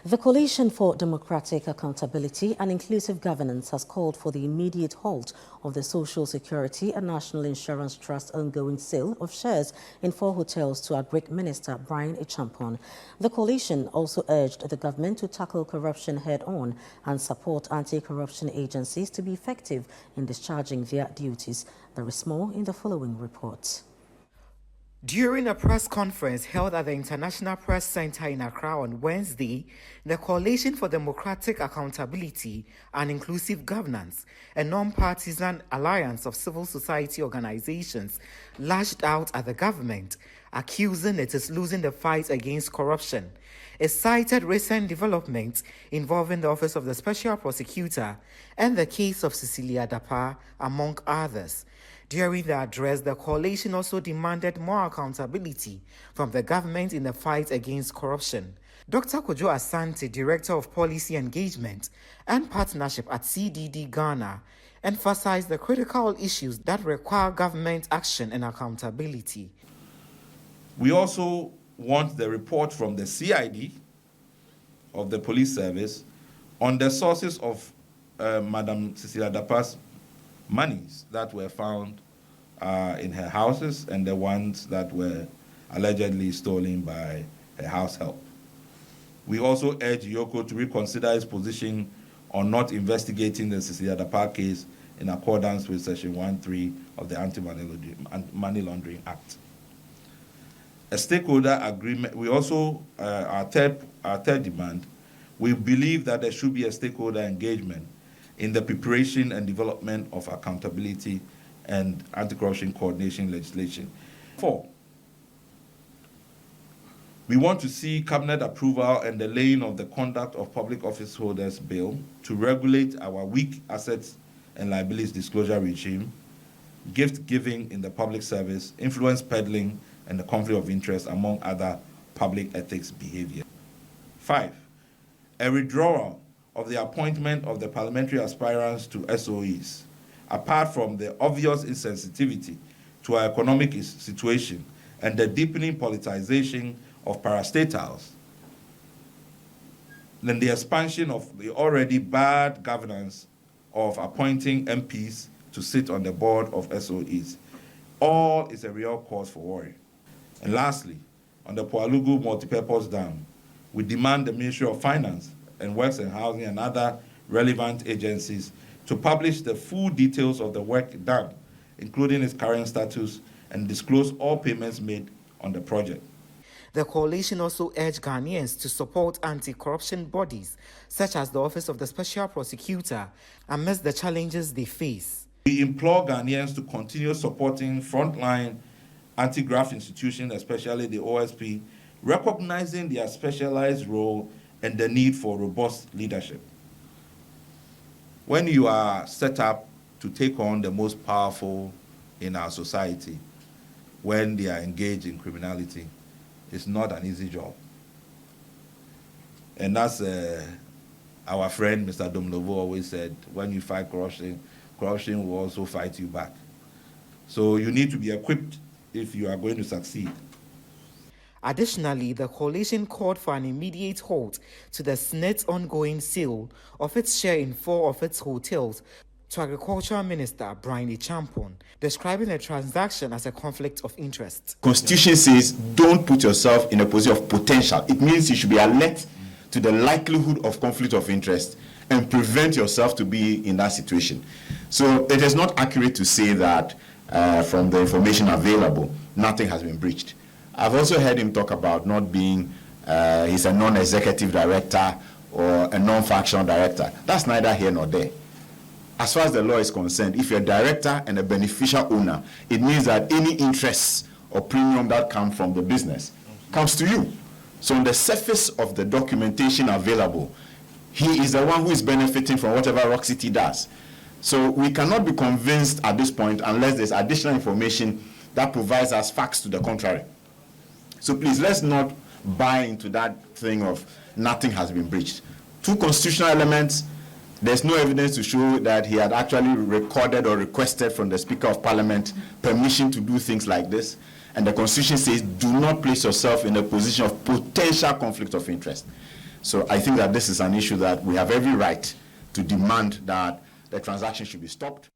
The Coalition for Democratic Accountability and Inclusive Governance has called for the immediate halt of the Social Security and National Insurance Trust ongoing sale of shares in 4 hotels to Agric Minister Brian Echampon. The coalition also urged the government to tackle corruption head-on and support anti-corruption agencies to be effective in discharging their duties. There is more in the following report. During a press conference held at the International Press Center in Accra on Wednesday, the Coalition for Democratic Accountability and Inclusive Governance, a non-partisan alliance of civil society organizations, lashed out at the government, accusing it is losing the fight against corruption. It cited recent developments involving the Office of the Special Prosecutor and the case of Cecilia Dapa, among others. During the address, the coalition also demanded more accountability from the government in the fight against corruption. Dr. Kojo Asante, Director of Policy Engagement and Partnership at CDD Ghana, emphasized the critical issues that require government action and accountability. We also want the report from the CID of the police service on the sources of Madam Cecilia Dapa's monies that were found in her houses and the ones that were allegedly stolen by her house help. We also urge Yoko to reconsider its position on not investigating the Cecilia Dapa case in accordance with Section 1.3 of the Anti-Money Laundering Act. A stakeholder agreement, we also, our third demand, we believe that there should be a stakeholder engagement in the preparation and development of accountability and anti-corruption coordination legislation. 4, we want to see cabinet approval and the laying of the Conduct of Public Office Holders Bill to regulate our weak assets and liabilities disclosure regime, gift giving in the public service, influence peddling, and the conflict of interest, among other public ethics behavior. 5, a withdrawal of the appointment of the parliamentary aspirants to SOEs, apart from the obvious insensitivity to our economic situation and the deepening politicization of parastatals, then the expansion of the already bad governance of appointing MPs to sit on the board of SOEs. All is a real cause for worry. And lastly, on the Poalugu multipurpose dam, we demand the Ministry of Finance and Works and Housing and other relevant agencies to publish the full details of the work done, including its current status, and disclose all payments made on the project. The coalition also urged Ghanaians to support anti-corruption bodies, such as the Office of the Special Prosecutor, amidst the challenges they face. We implore Ghanaians to continue supporting frontline anti-graft institutions, especially the OSP, recognizing their specialized role and the need for robust leadership. When you are set up to take on the most powerful in our society, when they are engaged in criminality, it's not an easy job. And that's our friend Mr. Domnovo always said, when you fight corruption, corruption will also fight you back. So you need to be equipped if you are going to succeed. Additionally, the coalition called for an immediate halt to the SNET's ongoing sale of its share in 4 of its hotels to Agricultural Minister Brian Echampon, describing the transaction as a conflict of interest. Constitution says don't put yourself in a position of potential. It means you should be alert to the likelihood of conflict of interest and prevent yourself to be in that situation. So it is not accurate to say that from the information available, nothing has been breached. I've also heard him talk about not being, he's a non-executive director or a non-factional director. That's neither here nor there. As far as the law is concerned, if you're a director and a beneficial owner, it means that any interests or premium that come from the business comes to you. So on the surface of the documentation available, he is the one who is benefiting from whatever Rock City does. So we cannot be convinced at this point unless there's additional information that provides us facts to the contrary. So please, let's not buy into that thing of nothing has been breached. 2 constitutional elements. There's no evidence to show that he had actually recorded or requested from the Speaker of Parliament permission to do things like this. And the Constitution says do not place yourself in a position of potential conflict of interest. So I think that this is an issue that we have every right to demand that the transaction should be stopped.